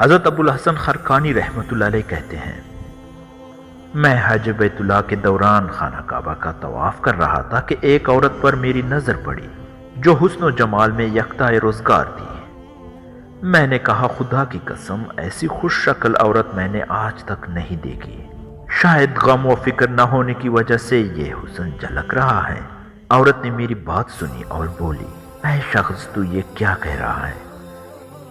حضرت ابو الحسن خرقانی رحمۃ اللہ علیہ کہتے ہیں، میں حج بیت اللہ کے دوران خانہ کعبہ کا طواف کر رہا تھا کہ ایک عورت پر میری نظر پڑی جو حسن و جمال میں یکتا روزگار تھی۔ میں نے کہا، خدا کی قسم، ایسی خوش شکل عورت میں نے آج تک نہیں دیکھی۔ شاید غم و فکر نہ ہونے کی وجہ سے یہ حسن جھلک رہا ہے۔ عورت نے میری بات سنی اور بولی، اے شخص، تو یہ کیا کہہ رہا ہے؟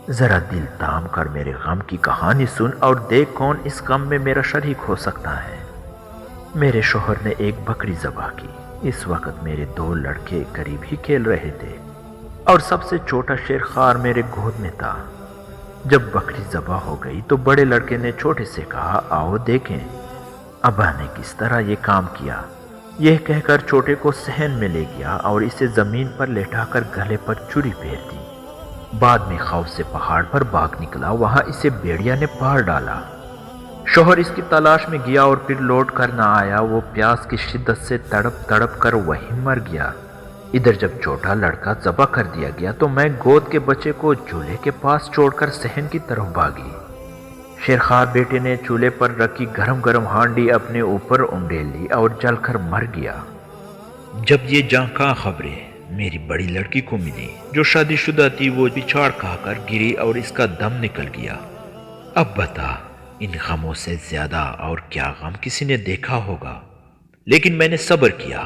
ذرا دل تام کر میرے غم کی کہانی سن اور دیکھ کون اس غم میں میرا شریک ہو سکتا ہے۔ میرے شوہر نے ایک بکری ذبح کی۔ اس وقت میرے 2 لڑکے قریب ہی کھیل رہے تھے اور سب سے چھوٹا شیر خوار میرے گود میں تھا۔ جب بکری ذبح ہو گئی تو بڑے لڑکے نے چھوٹے سے کہا، آؤ دیکھیں ابا نے کس طرح یہ کام کیا۔ یہ کہہ کر چھوٹے کو صحن میں لے گیا اور اسے زمین پر لیٹا کر گلے پر چھری پھیر دی۔ بعد میں خوف سے پہاڑ پر بھاگ نکلا، وہاں اسے بھیڑیا نے پاڑ ڈالا۔ شوہر اس کی تلاش میں گیا اور پھر لوٹ کر نہ آیا۔ وہ پیاس کی شدت سے تڑپ تڑپ کر وہیں مر گیا۔ ادھر جب چھوٹا لڑکا ذبح کر دیا گیا تو میں گود کے بچے کو چولہے کے پاس چھوڑ کر صحن کی طرف بھاگی۔ شیرخوار بیٹے نے چولہے پر رکھی گرم گرم ہانڈی اپنے اوپر انڈیل لی اور جل کر مر گیا۔ جب یہ جاں خبریں میری بڑی لڑکی کو ملی جو شادی شدہ تھی، وہ پچھاڑ کھا کر گری اور اس کا دم نکل گیا۔ اب بتا، ان غموں سے زیادہ اور کیا غم کسی نے دیکھا ہوگا؟ لیکن میں نے صبر کیا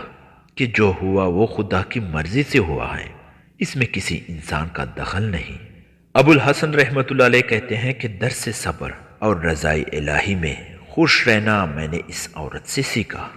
کہ جو ہوا وہ خدا کی مرضی سے ہوا ہے، اس میں کسی انسان کا دخل نہیں۔ ابو الحسن رحمۃ اللہ علیہ کہتے ہیں کہ درس صبر اور رضائے الہی میں خوش رہنا میں نے اس عورت سے سیکھا۔